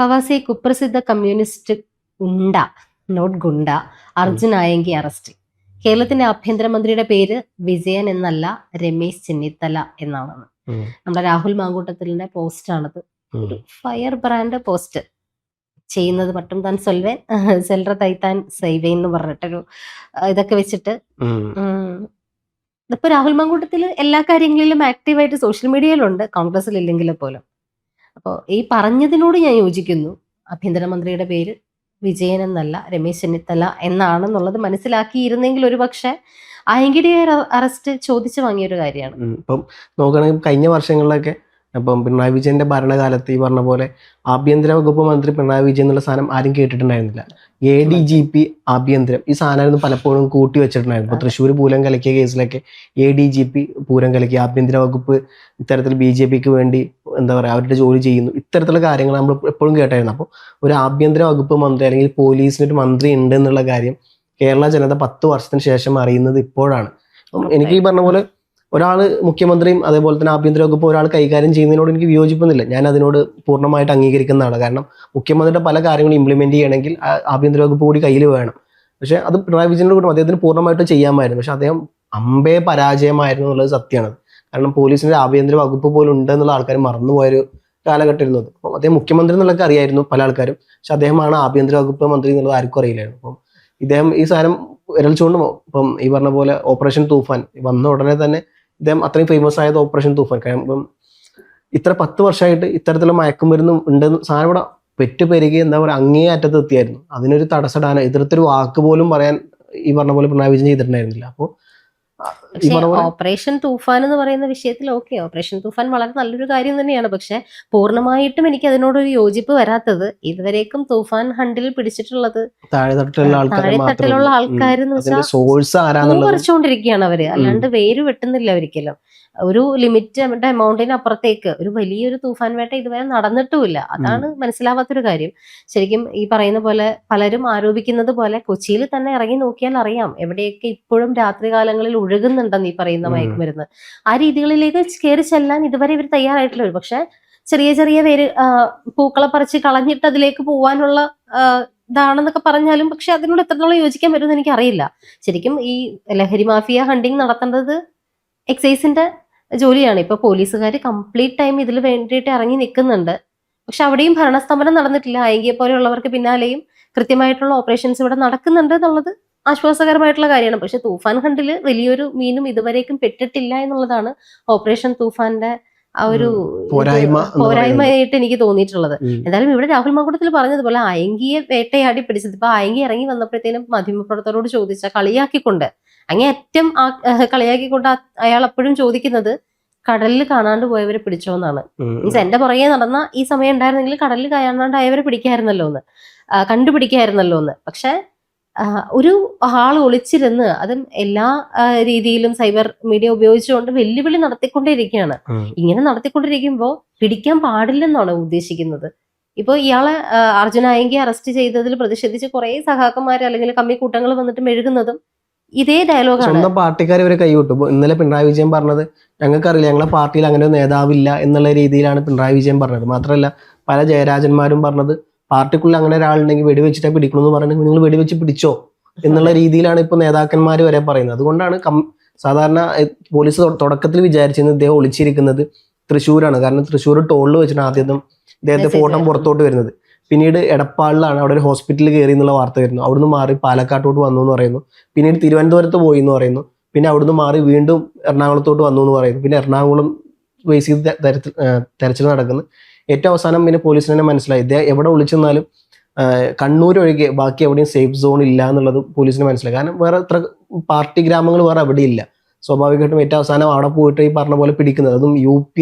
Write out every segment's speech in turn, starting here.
പ്രവാസി കുപ്രസിദ്ധ കമ്മ്യൂണിസ്റ്റ് ഉണ്ട നോട്ട് ഗുണ്ട അർജുൻ ആയങ്കി അറസ്റ്റ്. കേരളത്തിന്റെ ആഭ്യന്തരമന്ത്രിയുടെ പേര് വിജയൻ എന്നല്ല, രമേശ് ചെന്നിത്തല എന്നാണ്. നമ്മുടെ രാഹുൽ മാങ്കൂട്ടത്തിലിന്റെ പോസ്റ്റാണത്. ഒരു ഫയർ ബ്രാൻഡ് പോസ്റ്റ് ചെയ്യുന്നത് മറ്റും താൻ സൊൽവേൻ സെൽറ തൈത്താൻ സൈവേൻ എന്ന് പറഞ്ഞിട്ടൊരു ഇതൊക്കെ വെച്ചിട്ട് ഇതിപ്പോ രാഹുൽ മാങ്കൂട്ടത്തിൽ എല്ലാ കാര്യങ്ങളിലും ആക്റ്റീവായിട്ട് സോഷ്യൽ മീഡിയയിലുണ്ട്, കോൺഗ്രസിൽ ഇല്ലെങ്കിൽ പോലും. അപ്പോൾ ഈ പറഞ്ഞതിനോട് ഞാൻ യോജിക്കുന്നു. ആഭ്യന്തരമന്ത്രിയുടെ പേര് വിജയൻ എന്നല്ല, രമേശ് ചെന്നിത്തല എന്നാണെന്നുള്ളത് മനസ്സിലാക്കിയിരുന്നെങ്കിൽ ഒരു പക്ഷെ ആയങ്കിയുടെ അറസ്റ്റ് ചോദിച്ചു വാങ്ങിയൊരു കാര്യമാണ്. ഇപ്പം നോക്കുകയാണെങ്കിൽ കഴിഞ്ഞ വർഷങ്ങളിലൊക്കെ ഇപ്പം പിണറായി വിജയന്റെ ഭരണകാലത്ത് ഈ പറഞ്ഞ പോലെ ആഭ്യന്തര വകുപ്പ് മന്ത്രി പിണറായി വിജയൻ എന്നുള്ള സാധനം ആരും കേട്ടിട്ടുണ്ടായിരുന്നില്ല. ADGP ആഭ്യന്തരം ഈ സാധനം പലപ്പോഴും കൂട്ടി വെച്ചിട്ടുണ്ടായിരുന്നു. ഇപ്പൊ തൃശ്ശൂർ പൂരം കലക്കിയ കേസിലൊക്കെ ADGP പൂരം കലക്കി, ആഭ്യന്തര വകുപ്പ് ഇത്തരത്തിൽ BJPക്ക് വേണ്ടി എന്താ പറയുക അവരുടെ ജോലി ചെയ്യുന്നു, ഇത്തരത്തിലുള്ള കാര്യങ്ങൾ നമ്മൾ എപ്പോഴും കേട്ടായിരുന്നു. അപ്പോൾ ഒരു ആഭ്യന്തര വകുപ്പ് മന്ത്രി അല്ലെങ്കിൽ പോലീസിനൊരു മന്ത്രി ഉണ്ട് എന്നുള്ള കാര്യം കേരള ജനത 10 വർഷത്തിന് ശേഷം അറിയുന്നത് ഇപ്പോഴാണ്. എനിക്ക് ഈ പറഞ്ഞ പോലെ ഒരാൾ മുഖ്യമന്ത്രിയും അതേപോലെ തന്നെ ആഭ്യന്തര വകുപ്പ് ഒരാൾ കൈകാര്യം ചെയ്യുന്നതിനോട് എനിക്ക് വിയോജിപ്പൊന്നുമില്ല. ഞാൻ അതിനോട് പൂർണ്ണമായിട്ട് അംഗീകരിക്കുന്നതാണ്. കാരണം മുഖ്യമന്ത്രിയുടെ പല കാര്യങ്ങളും ഇംപ്ലിമെന്റ് ചെയ്യണമെങ്കിൽ ആഭ്യന്തര വകുപ്പ് കൂടി കയ്യിൽ വേണം. പക്ഷെ അത് പിണറായി വിജയനോട് കൂടെ അദ്ദേഹത്തിന് പൂർണ്ണമായിട്ട് ചെയ്യാമായിരുന്നു. പക്ഷെ അദ്ദേഹം അമ്പേ പരാജയമായിരുന്നു എന്നുള്ളത് സത്യമാണ്. കാരണം പോലീസിന്റെ ആഭ്യന്തര വകുപ്പ് പോലും ഉണ്ട് എന്നുള്ള ആൾക്കാർ മറന്നുപോയൊരു കാലഘട്ടമായിരുന്നു അത്. അപ്പം അദ്ദേഹം മുഖ്യമന്ത്രി എന്നുള്ളതൊക്കെ അറിയായിരുന്നു പല ആൾക്കാരും, പക്ഷെ അദ്ദേഹമാണ് ആഭ്യന്തര വകുപ്പ് മന്ത്രി എന്നുള്ളത് ആർക്കും അറിയില്ലായിരുന്നു. അപ്പം ഇദ്ദേഹം ഈ സാധനം വിരൽച്ചുകൊണ്ട് ഇപ്പം ഈ പറഞ്ഞ പോലെ ഓപ്പറേഷൻ തൂഫാൻ വന്ന ഉടനെ തന്നെ ഇദ്ദേഹം അത്രയും ഫേമസ് ആയത് ഓപ്പറേഷൻ തൂഫാൻ. കാരണം ഇപ്പം ഇത്ര 10 വർഷമായിട്ട് ഇത്തരത്തിലുള്ള മയക്കുമരുന്നും ഉണ്ടെന്ന് സാധനം ഇവിടെ പെറ്റുപെരുകി എന്താ പറയുക അങ്ങേ അറ്റത്ത് എത്തിയായിരുന്നു. അതിനൊരു തടസ്സടാനോ എതിർത്തൊരു വാക്ക് പോലും പറയാൻ ഈ പറഞ്ഞ പോലെ പിണറായി വിജയൻ ചെയ്തിട്ടുണ്ടായിരുന്നില്ല. അപ്പോൾ ഓപ്പറേഷൻ തൂഫാൻ എന്ന് പറയുന്ന വിഷയത്തിൽ ഓപ്പറേഷൻ തൂഫാൻ വളരെ നല്ലൊരു കാര്യം തന്നെയാണ്. പക്ഷെ പൂർണ്ണമായിട്ടും എനിക്ക് അതിനോടൊരു യോജിപ്പ് വരാത്തത് ഇതുവരേക്കും തൂഫാൻ ഹണ്ടിൽ പിടിച്ചിട്ടുള്ളത് താഴെത്തട്ടിലുള്ള ആൾക്കാരെന്ന് വെച്ചാൽ പറിച്ചുകൊണ്ടിരിക്കുകയാണ് അവര്, അല്ലാണ്ട് വേര് വെട്ടുന്നില്ല ഒരിക്കലും. ഒരു ലിമിറ്റ് എമൗണ്ടിന് അപ്പുറത്തേക്ക് ഒരു വലിയൊരു തൂഫാൻ വേട്ട ഇതുവരെ നടന്നിട്ടുമില്ല. അതാണ് മനസ്സിലാവാത്തൊരു കാര്യം. ശരിക്കും ഈ പറയുന്ന പോലെ പലരും ആരോപിക്കുന്നത് പോലെ കൊച്ചിയിൽ തന്നെ ഇറങ്ങി നോക്കിയാൽ അറിയാം എവിടെയൊക്കെ ഇപ്പോഴും രാത്രികാലങ്ങളിൽ ഒഴുകുന്നുണ്ടെന്ന് ഈ പറയുന്ന മയക്കുമരുന്ന്. ആ രീതികളിലേക്ക് കയറി ചെല്ലാൻ ഇതുവരെ ഇവർ തയ്യാറായിട്ടില്ല. പക്ഷെ ചെറിയ ചെറിയ പേര് പൂക്കളെ പറിച്ച് കളഞ്ഞിട്ട് അതിലേക്ക് പോവാനുള്ള ഇതാണെന്നൊക്കെ പറഞ്ഞാലും പക്ഷെ അതിനോട് എത്രത്തോളം യോജിക്കാൻ പറ്റുമെന്ന് എനിക്ക് അറിയില്ല. ശരിക്കും ഈ ലഹരി മാഫിയ ഹണ്ടിങ് നടത്തേണ്ടത് എക്സൈസിന്റെ ജോലിയാണ്. ഇപ്പൊ പോലീസുകാർ കംപ്ലീറ്റ് ടൈം ഇതിൽ വേണ്ടിയിട്ട് ഇറങ്ങി നിൽക്കുന്നുണ്ട്. പക്ഷെ അവിടെയും ഭരണസ്തംഭനം നടന്നിട്ടില്ല. അയങ്കിയെ പോലെയുള്ളവർക്ക് പിന്നാലെയും കൃത്യമായിട്ടുള്ള ഓപ്പറേഷൻസ് ഇവിടെ നടക്കുന്നുണ്ട് എന്നുള്ളത് ആശ്വാസകരമായിട്ടുള്ള കാര്യമാണ്. പക്ഷെ തൂഫാൻ ഹണ്ടില് വലിയൊരു മീനും ഇതുവരേക്കും പെട്ടിട്ടില്ല എന്നുള്ളതാണ് ഓപ്പറേഷൻ തൂഫാന്റെ ആ ഒരു പോരായ്മയായിട്ട് എനിക്ക് തോന്നിയിട്ടുള്ളത്. എന്തായാലും ഇവിടെ രാഹുൽ മാങ്കൂട്ടത്തിൽ പറഞ്ഞതുപോലെ അയങ്കിയെ വേട്ടയാടി പിടിച്ചത് ഇപ്പൊ അയങ്കി ഇറങ്ങി വന്നപ്പോഴത്തേനും മാധ്യമപ്രവർത്തകരോട് ചോദിച്ച കളിയാക്കിക്കൊണ്ട് അങ്ങേയറ്റം കളിയാക്കിക്കൊണ്ട് അയാൾ അപ്പോഴും ചോദിക്കുന്നത് കടലിൽ കാണാണ്ട് പോയവരെ പിടിച്ചോന്നാണ്. മീൻസ് എന്റെ പുറകെ നടന്ന ഈ സമയം ഉണ്ടായിരുന്നെങ്കിൽ കടലിൽ കാണാണ്ടായവരെ പിടിക്കായിരുന്നല്ലോ എന്ന്, കണ്ടുപിടിക്കായിരുന്നല്ലോ എന്ന്. പക്ഷെ ഒരു ആൾ ഒളിച്ചിരുന്ന് അതും എല്ലാ രീതിയിലും സൈബർ മീഡിയ ഉപയോഗിച്ചുകൊണ്ട് വെല്ലുവിളി നടത്തിക്കൊണ്ടേയിരിക്കുകയാണ്. ഇങ്ങനെ നടത്തിക്കൊണ്ടിരിക്കുമ്പോൾ പിടിക്കാൻ പാടില്ലെന്നാണ് ഉദ്ദേശിക്കുന്നത്. ഇപ്പൊ ഇയാളെ അർജുൻ ആയങ്കി അറസ്റ്റ് ചെയ്തതിൽ പ്രതിഷേധിച്ച് കുറെ സഹാക്കന്മാര് അല്ലെങ്കിൽ കമ്മി കൂട്ടങ്ങൾ വന്നിട്ട് മെഴുകുന്നതും ഇതേ ഡയലോഗാണ്. സ്വന്തം പാർട്ടിക്കാർ ഇവരെ കൈവിട്ടു. ഇന്നലെ പിണറായി വിജയൻ പറഞ്ഞത് ഞങ്ങൾക്കറിയില്ല, ഞങ്ങളെ പാർട്ടിയിൽ അങ്ങനെ ഒരു നേതാവില്ല എന്നുള്ള രീതിയിലാണ് പിണറായി വിജയൻ പറഞ്ഞത്. മാത്രമല്ല പല ജയരാജന്മാരും പറഞ്ഞത് പാർട്ടിക്കുള്ളിൽ അങ്ങനെ ഒരാളുണ്ടെങ്കിൽ വെടിവെച്ചിട്ടേ പിടിക്കണമെന്ന് പറഞ്ഞിട്ട് നിങ്ങൾ വെടിവെച്ച് പിടിച്ചോ എന്നുള്ള രീതിയിലാണ് ഇപ്പൊ നേതാക്കന്മാർ വരെ പറയുന്നത്. അതുകൊണ്ടാണ് സാധാരണ പോലീസ് തുടക്കത്തിൽ വിചാരിച്ചിരുന്നത് ഇദ്ദേഹം ഒളിച്ചിരിക്കുന്നത് തൃശ്ശൂരാണ്. കാരണം തൃശ്ശൂർ ടോളിൽ വെച്ചിട്ട് ആദ്യം ഇദ്ദേഹത്തെ ഫോട്ടോ പുറത്തോട്ട് വരുന്നത്. പിന്നീട് എടപ്പാളിലാണ് അവിടെ ഒരു ഹോസ്പിറ്റലിൽ കയറി എന്നുള്ള വാർത്ത വരുന്നു. അവിടുന്ന് മാറി പാലക്കാട്ടോട്ട് വന്നു എന്ന് പറയുന്നു. പിന്നീട് തിരുവനന്തപുരത്ത് പോയി എന്ന് പറയുന്നു. പിന്നെ അവിടുന്ന് മാറി വീണ്ടും എറണാകുളത്തോട്ട് വന്നു എന്ന് പറയുന്നു. പിന്നെ എറണാകുളം ബേസ് ചെയ്ത് തെരച്ചിൽ നടക്കുന്നു. ഏറ്റവും അവസാനം പിന്നെ പോലീസിന് തന്നെ മനസ്സിലായി ഇദ്ദേഹം എവിടെ ഒളിച്ചെന്നാലും കണ്ണൂർ ഒഴികെ ബാക്കി എവിടെയും സേഫ് സോൺ ഇല്ല എന്നുള്ളത് പോലീസിന് മനസ്സിലായി. കാരണം വേറെ ഇത്ര പാർട്ടി ഗ്രാമങ്ങൾ വേറെ എവിടെ ഇല്ല. സ്വാഭാവികമായിട്ടും ഏറ്റവും അവസാനം അവിടെ പോയിട്ട് ഈ പറഞ്ഞ പോലെ പിടിക്കുന്നത്, അതും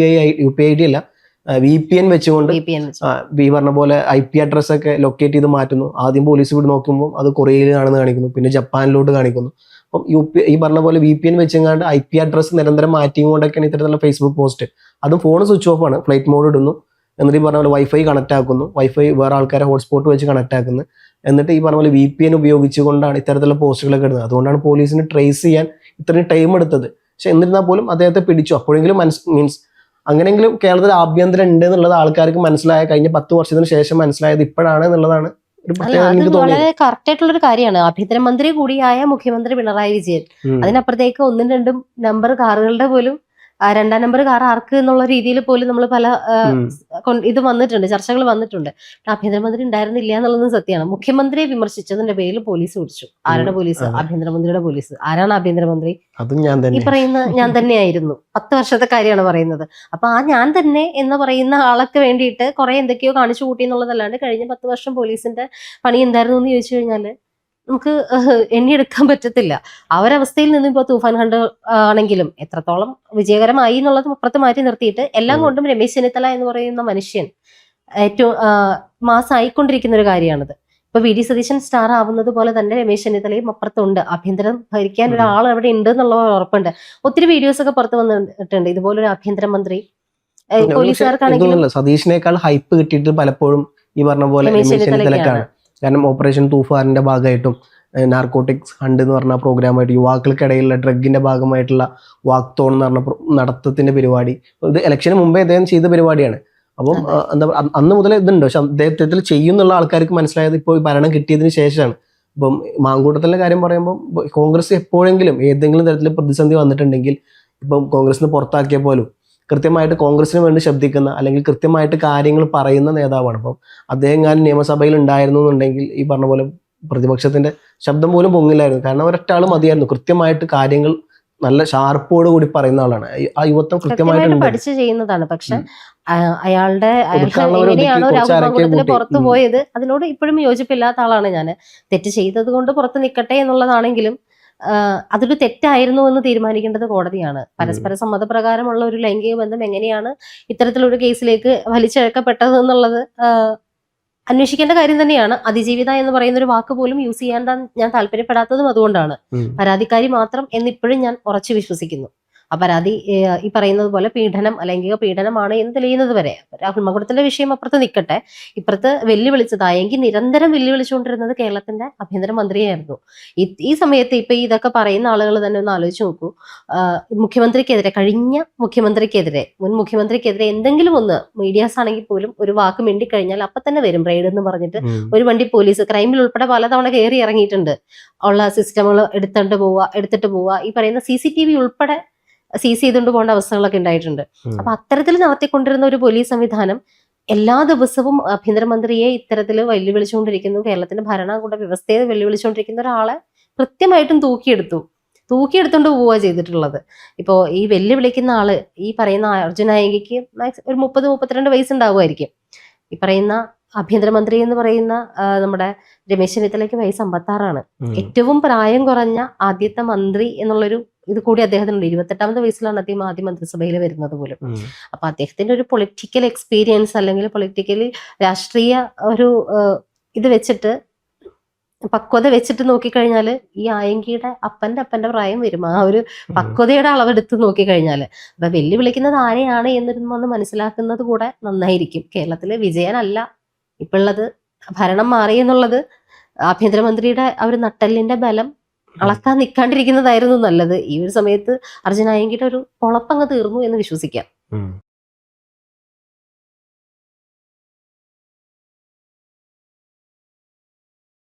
UPI അല്ല VPN വെച്ചുകൊണ്ട് ഈ പറഞ്ഞ പോലെ IP അഡ്രസ് ഒക്കെ ലൊക്കേറ്റ് ചെയ്ത് മാറ്റുന്നു. ആദ്യം പോലീസ് ഇവിടെ നോക്കുമ്പോൾ അത് കൊറിയയിലാണെന്ന് കാണിക്കുന്നു, പിന്നെ ജപ്പാനിലോട്ട് കാണിക്കുന്നു. അപ്പം ഈ പറഞ്ഞ പോലെ VPN വെച്ചെങ്ങാണ്ട് IP അഡ്രസ് നിരന്തരം മാറ്റിക്കൊണ്ടൊക്കെയാണ് ഇത്തരത്തിലുള്ള ഫേസ്ബുക്ക് പോസ്റ്റ്. അതും ഫോൺ സ്വിച്ച് ഓഫ് ആണ്, ഫ്ലൈറ്റ് മോഡ് ഇടുന്നു. എന്നിട്ട് ഈ പറഞ്ഞ പോലെ വൈഫൈ കണക്ട് ആക്കുന്നു, വൈഫൈ വേറെ ആൾക്കാരെ ഹോട്ട്സ്പോട്ട് വെച്ച് കണക്ട് ആക്കുന്നു. എന്നിട്ട് ഈ പറഞ്ഞ പോലെ VPN ഉപയോഗിച്ചുകൊണ്ടാണ് ഇത്തരത്തിലുള്ള പോസ്റ്റുകളൊക്കെ ഇടുന്നത്. അതുകൊണ്ടാണ് പോലീസിന് ട്രേസ് ചെയ്യാൻ ഇത്രയും ടൈം എടുത്തത്. പക്ഷെ എന്നിരുന്നാൽ പോലും അദ്ദേഹത്തെ പിടിച്ചു. അപ്പോഴെങ്കിലും മീൻസ് അങ്ങനെയെങ്കിലും കേരളത്തിൽ ആഭ്യന്തരം ഉണ്ട് എന്നുള്ളത് ആൾക്കാർക്ക് മനസ്സിലായ കഴിഞ്ഞ 10 വർഷത്തിന് ശേഷം മനസ്സിലായത് ഇപ്പോഴാണ് എന്നുള്ളതാണ് ഒരു അല്ല, പ്രത്യേകത അത് എനിക്ക് തോന്നിയത്. വളരെ കറക്റ്റ് ആയിട്ടുള്ള ഒരു കാര്യമാണ്. ആഭ്യന്തരമന്ത്രി കൂടിയായ മുഖ്യമന്ത്രി പിണറായി വിജയൻ അതിനപ്പുറത്തേക്ക് 1ഉം 2ഉം നമ്പർ കാറുകളുടെ പോലും 2ാം നമ്പർ കാർ ആർക്ക് എന്നുള്ള രീതിയിൽ പോലും നമ്മൾ പല ഇത് വന്നിട്ടുണ്ട്, ചർച്ചകൾ വന്നിട്ടുണ്ട്. ആഭ്യന്തരമന്ത്രി ഉണ്ടായിരുന്നില്ല എന്നുള്ളതും സത്യമാണ്. മുഖ്യമന്ത്രിയെ വിമർശിച്ചതിന്റെ പേരിൽ പോലീസ് പിടിച്ചു. ആരുടെ പോലീസ്? ആഭ്യന്തരമന്ത്രിയുടെ പോലീസ്. ആരാണ് ആഭ്യന്തരമന്ത്രി? അതും ഞാൻ ഈ തന്നെ. പറയുന്ന ഞാൻ തന്നെയായിരുന്നു. 10 വർഷത്തെ കാര്യമാണ് പറയുന്നത്. അപ്പൊ ആ ഞാൻ തന്നെ എന്ന് പറയുന്ന ആൾക്ക് വേണ്ടിയിട്ട് കുറെ എന്തൊക്കെയോ കാണിച്ചു കൂട്ടി എന്നുള്ളതല്ലാണ്ട് കഴിഞ്ഞ 10 വർഷം പോലീസിന്റെ പണി എന്തായിരുന്നു എന്ന് ചോദിച്ചു കഴിഞ്ഞാല് നമുക്ക് എണ്ണിയെടുക്കാൻ പറ്റത്തില്ല. അവരവസ്ഥയിൽ നിന്ന് ഇപ്പോൾ തൂഫാൻ ഹണ്ട് ആണെങ്കിലും എത്രത്തോളം വിജയകരമായി എന്നുള്ളത് അപ്പുറത്ത് മാറ്റി നിർത്തിയിട്ട് എല്ലാം കൊണ്ടും രമേശ് ചെന്നിത്തല എന്ന് പറയുന്ന മനുഷ്യൻ ഏറ്റവും മാസമായിക്കൊണ്ടിരിക്കുന്ന ഒരു കാര്യമാണിത്. ഇപ്പൊ വി ഡി സതീശൻ സ്റ്റാർ ആവുന്നത് പോലെ തന്നെ രമേശ് ചെന്നിത്തലയും അപ്പുറത്തുണ്ട്. ആഭ്യന്തരം ഭരിക്കാൻ ഒരാൾ അവിടെ ഉണ്ട് എന്നുള്ള ഉറപ്പുണ്ട്. ഒത്തിരി വീഡിയോസ് ഒക്കെ പുറത്ത് വന്നിട്ടുണ്ട് ഇതുപോലൊരു ആഭ്യന്തരമന്ത്രി. പോലീസുകാർക്കാണെങ്കിലും സതീഷിനേക്കാൾ ഹൈപ്പ് കിട്ടിയിട്ട് പലപ്പോഴും ഈ പറഞ്ഞ പോലെ രമേശ് രമേശ് ചെന്നിത്തലക്കാണ്. ചെന്നിത്തലയ്ക്കാണ്. കാരണം ഓപ്പറേഷൻ തൂഫാനിന്റെ ഭാഗമായിട്ടും നാർക്കോട്ടിക്സ് ഹണ്ട് എന്ന് പറഞ്ഞ പ്രോഗ്രാമായിട്ട് യുവാക്കൾക്കിടയിലുള്ള ഡ്രഗിന്റെ ഭാഗമായിട്ടുള്ള വാക്തോൺ എന്ന് പറഞ്ഞ നടത്തത്തിന്റെ പരിപാടി, ഇത് ഇലക്ഷന് മുമ്പേ അദ്ദേഹം ചെയ്ത പരിപാടിയാണ്. അപ്പം എന്താ അന്ന് മുതൽ ഇതുണ്ട്. പക്ഷെ അദ്ദേഹത്തിൽ ചെയ്യുന്നുള്ള ആൾക്കാർക്ക് മനസ്സിലായത് ഇപ്പോൾ ഭരണം കിട്ടിയതിന് ശേഷമാണ്. ഇപ്പം മാങ്കൂട്ടത്തിലെ കാര്യം പറയുമ്പോൾ കോൺഗ്രസ് എപ്പോഴെങ്കിലും ഏതെങ്കിലും തരത്തിൽ പ്രതിസന്ധി വന്നിട്ടുണ്ടെങ്കിൽ ഇപ്പം കോൺഗ്രസിന് പുറത്താക്കിയ പോലും കൃത്യമായിട്ട് കോൺഗ്രസിന് വേണ്ടി ശബ്ദിക്കുന്ന അല്ലെങ്കിൽ കൃത്യമായിട്ട് കാര്യങ്ങൾ പറയുന്ന നേതാവാണ്. അപ്പം അദ്ദേഹം ഞാൻ നിയമസഭയിൽ ഉണ്ടായിരുന്നു എന്നുണ്ടെങ്കിൽ ഈ പറഞ്ഞ പോലെ പ്രതിപക്ഷത്തിന്റെ ശബ്ദം പോലും പൊങ്ങില്ലായിരുന്നു. കാരണം ഒരൊറ്റാൾ മതിയായിരുന്നു. കൃത്യമായിട്ട് കാര്യങ്ങൾ നല്ല ഷാർപ്പോട് കൂടി പറയുന്ന ആളാണ്. ആ യുവത്വം കൃത്യമായിട്ട് പഠിച്ചു ചെയ്യുന്നതാണ്. പക്ഷെ അയാളുടെ എങ്ങനെയാണോ രാഹുൽ മാങ്കൂട്ടത്തില് പുറത്തു പോയത് അതിനോട് ഇപ്പോഴും യോജിപ്പില്ലാത്ത ആളാണ് ഞാൻ. തെറ്റ് ചെയ്തത് കൊണ്ട് പുറത്ത് നിൽക്കട്ടെ എന്നുള്ളതാണെങ്കിലും അതൊരു തെറ്റായിരുന്നു എന്ന് തീരുമാനിക്കേണ്ടത് കോടതിയാണ്. പരസ്പര സമ്മതപ്രകാരമുള്ള ഒരു ലൈംഗിക ബന്ധം എങ്ങനെയാണ് ഇത്തരത്തിലൊരു കേസിലേക്ക് വലിച്ചിഴക്കപ്പെട്ടത് എന്നുള്ളത് അന്വേഷിക്കേണ്ട കാര്യം തന്നെയാണ്. അതിജീവിത എന്ന് പറയുന്ന ഒരു വാക്ക് പോലും യൂസ് ചെയ്യാൻ ഞാൻ താല്പര്യപ്പെടാത്തതും അതുകൊണ്ടാണ്. പരാതിക്കാരി മാത്രം എന്നിപ്പോഴും ഞാൻ ഉറച്ചു വിശ്വസിക്കുന്നു. ആ പരാതി ഈ പറയുന്നത് പോലെ പീഡനം, ലൈംഗിക പീഡനമാണ് എന്ന് തെളിയുന്നത് വരെ. രാഹുൽ മാങ്കൂട്ടത്തിന്റെ വിഷയം അപ്പുറത്ത് നിൽക്കട്ടെ, ഇപ്പുറത്ത് വെല്ലുവിളിച്ചതായെങ്കിൽ നിരന്തരം വെല്ലുവിളിച്ചുകൊണ്ടിരുന്നത് കേരളത്തിന്റെ ആഭ്യന്തരമന്ത്രിയായിരുന്നു. ഈ സമയത്ത് ഇപ്പൊ ഇതൊക്കെ പറയുന്ന ആളുകൾ തന്നെ ഒന്ന് ആലോചിച്ച് നോക്കൂ. മുഖ്യമന്ത്രിക്കെതിരെ, കഴിഞ്ഞ മുഖ്യമന്ത്രിക്കെതിരെ, മുൻ മുഖ്യമന്ത്രിക്കെതിരെ എന്തെങ്കിലും ഒന്ന് മീഡിയാസ് ആണെങ്കിൽ പോലും ഒരു വാക്ക് മിണ്ടിക്കഴിഞ്ഞാൽ അപ്പൊ തന്നെ വരും റെയ്ഡ് എന്ന് പറഞ്ഞിട്ട് ഒരു വണ്ടി പോലീസ് ക്രൈമിൽ ഉൾപ്പെടെ പലതവണ കയറി ഇറങ്ങിയിട്ടുണ്ട്. ഉള്ള സിസ്റ്റമുകൾ എടുത്തിട്ട് പോവുക, ഈ പറയുന്ന CCTV ഉൾപ്പെടെ സീസ് ചെയ്തുകൊണ്ട് പോകേണ്ട അവസ്ഥകളൊക്കെ ഉണ്ടായിട്ടുണ്ട്. അപ്പൊ അത്തരത്തിൽ നടത്തിക്കൊണ്ടിരുന്ന ഒരു പോലീസ് സംവിധാനം എല്ലാ ദിവസവും ആഭ്യന്തരമന്ത്രിയെ ഇത്തരത്തിൽ വെല്ലുവിളിച്ചുകൊണ്ടിരിക്കുന്നു. കേരളത്തിന്റെ ഭരണകൂട വ്യവസ്ഥയെ വെല്ലുവിളിച്ചുകൊണ്ടിരിക്കുന്ന ഒരാളെ കൃത്യമായിട്ടും തൂക്കിയെടുത്തോണ്ട് പോവുക ചെയ്തിട്ടുള്ളത്. ഇപ്പോ ഈ വെല്ലുവിളിക്കുന്ന ആള് ഈ പറയുന്ന അർജുനായകിക്ക് ഒരു 30-32 വയസ്സുണ്ടാവുമായിരിക്കും. ഈ പറയുന്ന ആഭ്യന്തരമന്ത്രി എന്ന് പറയുന്ന നമ്മുടെ രമേശ് ചെന്നിത്തലയ്ക്ക് വയസ്സ് 56ആണ്. ഏറ്റവും പ്രായം കുറഞ്ഞ ആദ്യത്തെ മന്ത്രി എന്നുള്ളൊരു ഇത് കൂടി അദ്ദേഹത്തിനുണ്ട്. 28ാമത്തെ വയസ്സിലാണ് അദ്ദേഹം ആദ്യ മന്ത്രിസഭയിൽ വരുന്നത് പോലും. അപ്പൊ അദ്ദേഹത്തിന്റെ ഒരു പൊളിറ്റിക്കൽ എക്സ്പീരിയൻസ് അല്ലെങ്കിൽ പൊളിറ്റിക്കലി രാഷ്ട്രീയ ഒരു ഇത് വെച്ചിട്ട് പക്വത വെച്ചിട്ട് നോക്കിക്കഴിഞ്ഞാല് ഈ ആയങ്കിയുടെ അപ്പന്റെ പ്രായം വരും. ആ ഒരു പക്വതയുടെ അളവെടുത്ത് നോക്കിക്കഴിഞ്ഞാല് അപ്പൊ വെല്ലുവിളിക്കുന്നത് ആരെയാണ് എന്നൊന്ന് മനസ്സിലാക്കുന്നത് കൂടെ നന്നായിരിക്കും. കേരളത്തില് വിജയനല്ല ഇപ്പൊ ഉള്ളത്, ഭരണം മാറി എന്നുള്ളത് ആഭ്യന്തരമന്ത്രിയുടെ ആ ഒരു നട്ടെല്ലിന്റെ ബലം അളക്കാൻ നിൽക്കാണ്ടിരിക്കുന്നതായിരുന്നു നല്ലത്. ഈ ഒരു സമയത്ത് അർജുനായങ്കിയുടെ ഒരു പൊളപ്പങ്ങ് തീർന്നു എന്ന് വിശ്വസിക്കാം.